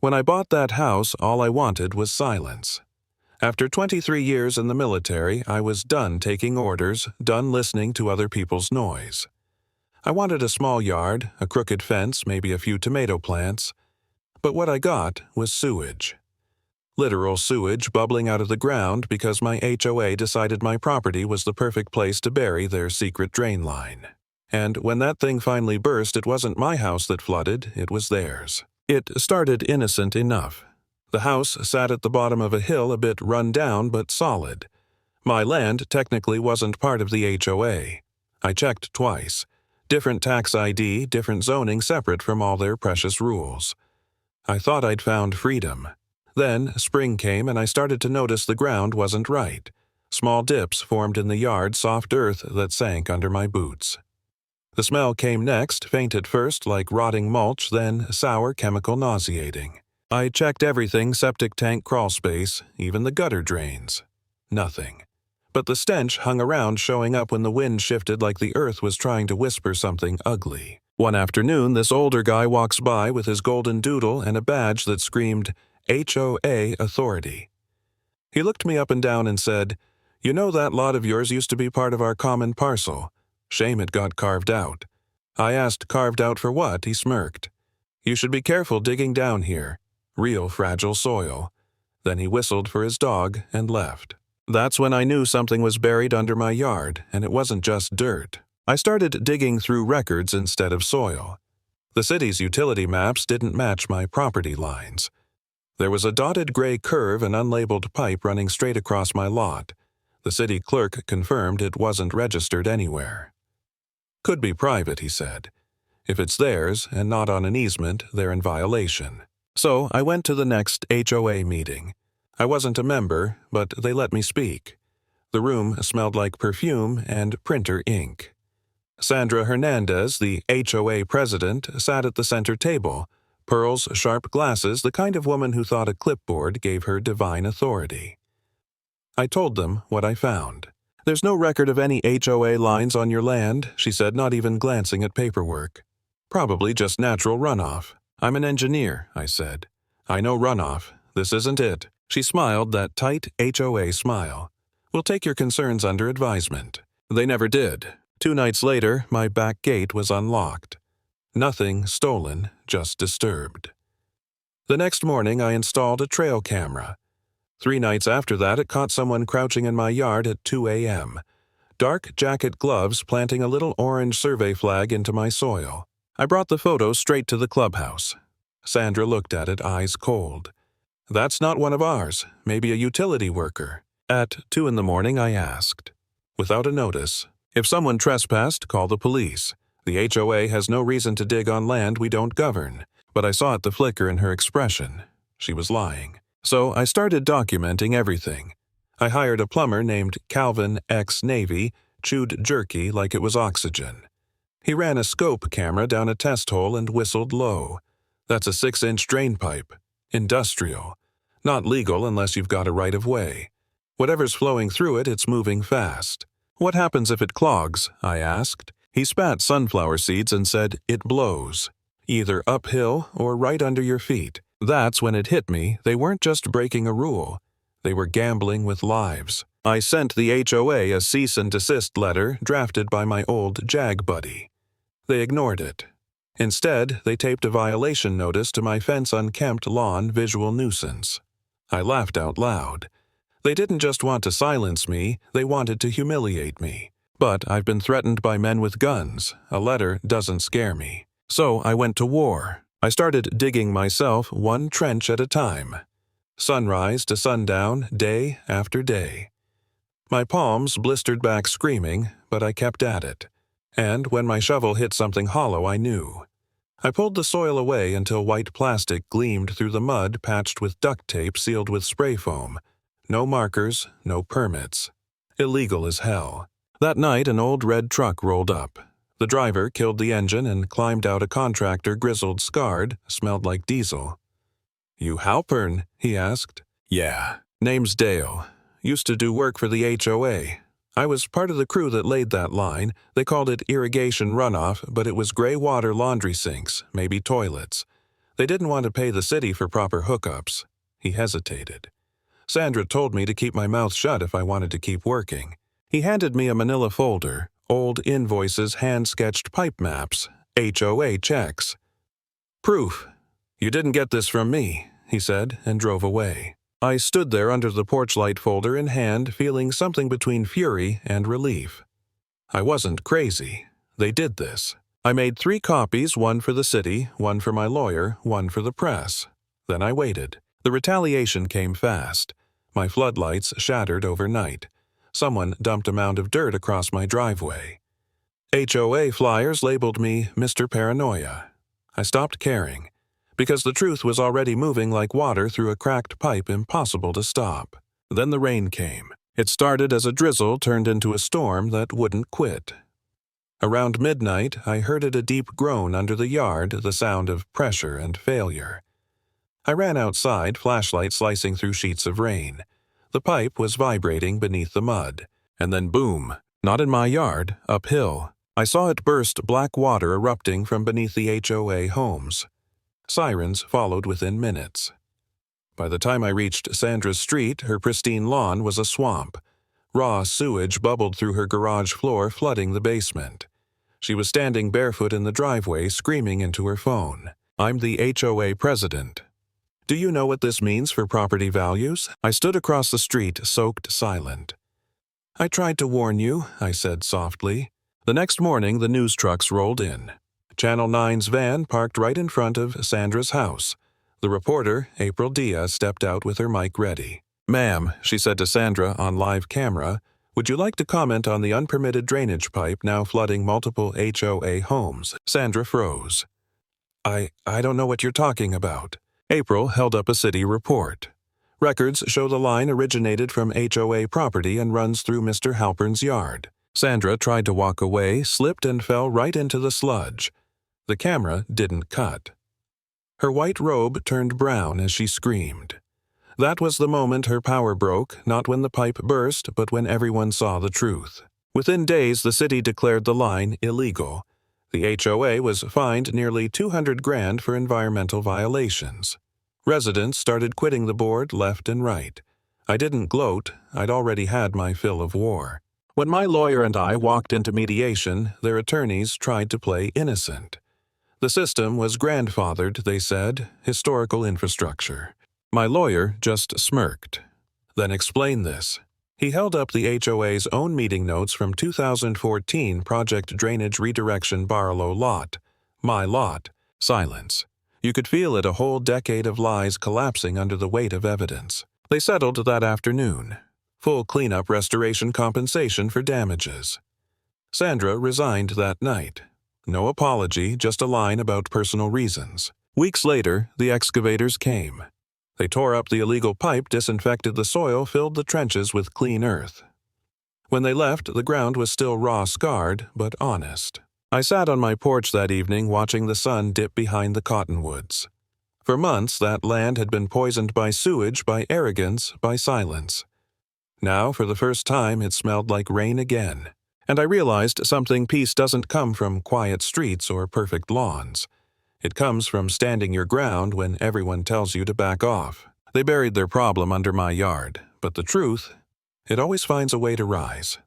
When I bought that house, all I wanted was silence. After 23 years in the military, I was done taking orders, done listening to other people's noise. I wanted a small yard, a crooked fence, maybe a few tomato plants. But what I got was sewage. Literal sewage bubbling out of the ground because my HOA decided my property was the perfect place to bury their secret drain line. And when that thing finally burst, it wasn't my house that flooded, it was theirs. It started innocent enough. The house sat at the bottom of a hill, a bit run down but solid. My land technically wasn't part of the HOA. I checked twice. Different tax ID, different zoning separate from all their precious rules. I thought I'd found freedom. Then spring came and I started to notice the ground wasn't right. Small dips formed in the yard, soft earth that sank under my boots. The smell came next, faint at first like rotting mulch, then sour, chemical, nauseating. I checked everything, septic tank, crawl space, even the gutter drains. Nothing. But the stench hung around, showing up when the wind shifted like the earth was trying to whisper something ugly. One afternoon, this older guy walks by with his golden doodle and a badge that screamed, HOA Authority. He looked me up and down and said, "You know that lot of yours used to be part of our common parcel. Shame it got carved out." I asked, "Carved out for what?" He smirked. "You should be careful digging down here. Real fragile soil." Then he whistled for his dog and left. That's when I knew something was buried under my yard, and it wasn't just dirt. I started digging through records instead of soil. The city's utility maps didn't match my property lines. There was a dotted gray curve and unlabeled pipe running straight across my lot. The city clerk confirmed it wasn't registered anywhere. "Could be private," he said. "If it's theirs and not on an easement, they're in violation." So I went to the next HOA meeting. I wasn't a member, but they let me speak. The room smelled like perfume and printer ink. Sandra Hernandez, the HOA president, sat at the center table. Pearls, sharp glasses, the kind of woman who thought a clipboard gave her divine authority. I told them what I found. "There's no record of any HOA lines on your land," she said, not even glancing at paperwork. "Probably just natural runoff." "I'm an engineer," I said. "I know runoff. This isn't it." She smiled, that tight HOA smile. "We'll take your concerns under advisement." They never did. 2 nights later, my back gate was unlocked. Nothing stolen, just disturbed. The next morning, I installed a trail camera. 3 nights after that, it caught someone crouching in my yard at 2 a.m. Dark jacket gloves planting a little orange survey flag into my soil. I brought the photo straight to the clubhouse. Sandra looked at it, eyes cold. "That's not one of ours, maybe a utility worker." At 2 in the morning, I asked. Without a notice, "If someone trespassed, call the police. The HOA has no reason to dig on land we don't govern." But I saw the flicker in her expression. She was lying. So I started documenting everything. I hired a plumber named Calvin ex-Navy, chewed jerky like it was oxygen. He ran a scope camera down a test hole and whistled low. That's a 6-inch drain pipe. Industrial. Not legal unless you've got a right-of-way. Whatever's flowing through it, it's moving fast. "What happens if it clogs?" I asked. He spat sunflower seeds and said, "It blows. Either uphill or right under your feet." That's when it hit me. They weren't just breaking a rule. They were gambling with lives. I sent the HOA a cease and desist letter drafted by my old JAG buddy. They ignored it. Instead, they taped a violation notice to my fence-unkempt lawn visual nuisance. I laughed out loud. They didn't just want to silence me, they wanted to humiliate me. But I've been threatened by men with guns. A letter doesn't scare me. So I went to war. I started digging myself, one trench at a time. Sunrise to sundown, day after day. My palms blistered back screaming, but I kept at it. And when my shovel hit something hollow, I knew. I pulled the soil away until white plastic gleamed through the mud patched with duct tape sealed with spray foam. No markers, no permits. Illegal as hell. That night, an old red truck rolled up. The driver killed the engine and climbed out a contractor, grizzled, scarred, smelled like diesel. "You Halpern?" he asked. "Yeah. Name's Dale. Used to do work for the HOA. I was part of the crew that laid that line. They called it irrigation runoff, but it was gray water laundry sinks, maybe toilets. They didn't want to pay the city for proper hookups. He hesitated. Sandra told me to keep my mouth shut if I wanted to keep working. He handed me a manila folder, old invoices, hand-sketched pipe maps, HOA checks. "Proof. You didn't get this from me," he said, and drove away. I stood there under the porch light folder in hand, feeling something between fury and relief. I wasn't crazy. They did this. I made 3 copies, one for the city, one for my lawyer, one for the press. Then I waited. The retaliation came fast. My floodlights shattered overnight. Someone dumped a mound of dirt across my driveway. HOA flyers labeled me Mr. Paranoia. I stopped caring, because the truth was already moving like water through a cracked pipe impossible to stop. Then the rain came. It started as a drizzle turned into a storm that wouldn't quit. Around midnight, I heard a deep groan under the yard, the sound of pressure and failure. I ran outside, flashlight slicing through sheets of rain. The pipe was vibrating beneath the mud. And then boom, not in my yard, uphill. I saw it burst, black water erupting from beneath the HOA homes. Sirens followed within minutes. By the time I reached Sandra's street, her pristine lawn was a swamp. Raw sewage bubbled through her garage floor, flooding the basement. She was standing barefoot in the driveway, screaming into her phone. "I'm the HOA president. Do you know what this means for property values?" I stood across the street, soaked silent. "I tried to warn you," I said softly. The next morning, the news trucks rolled in. Channel 9's van parked right in front of Sandra's house. The reporter, April Diaz, stepped out with her mic ready. "Ma'am," she said to Sandra on live camera, "would you like to comment on the unpermitted drainage pipe now flooding multiple HOA homes?" Sandra froze. I don't know what you're talking about." April held up a city report. "Records show the line originated from HOA property and runs through Mr. Halpern's yard." Sandra tried to walk away, slipped and fell right into the sludge. The camera didn't cut. Her white robe turned brown as she screamed. That was the moment her power broke, not when the pipe burst, but when everyone saw the truth. Within days, the city declared the line illegal. The HOA was fined nearly $200,000 for environmental violations. Residents started quitting the board left and right. I didn't gloat. I'd already had my fill of war. When my lawyer and I walked into mediation, their attorneys tried to play innocent. The system was grandfathered, they said, historical infrastructure. My lawyer just smirked. "Then explain this." He held up the HOA's own meeting notes from 2014 Project Drainage Redirection Barlow Lot. My lot. Silence. You could feel it, a whole decade of lies collapsing under the weight of evidence. They settled that afternoon. Full cleanup, restoration, compensation for damages. Sandra resigned that night. No apology, just a line about personal reasons. Weeks later, the excavators came. They tore up the illegal pipe, disinfected the soil, filled the trenches with clean earth. When they left, the ground was still raw, scarred, but honest. I sat on my porch that evening watching the sun dip behind the cottonwoods. For months, that land had been poisoned by sewage, by arrogance, by silence. Now, for the first time, it smelled like rain again. And I realized something: peace doesn't come from quiet streets or perfect lawns. It comes from standing your ground when everyone tells you to back off. They buried their problem under my yard, but the truth, it always finds a way to rise.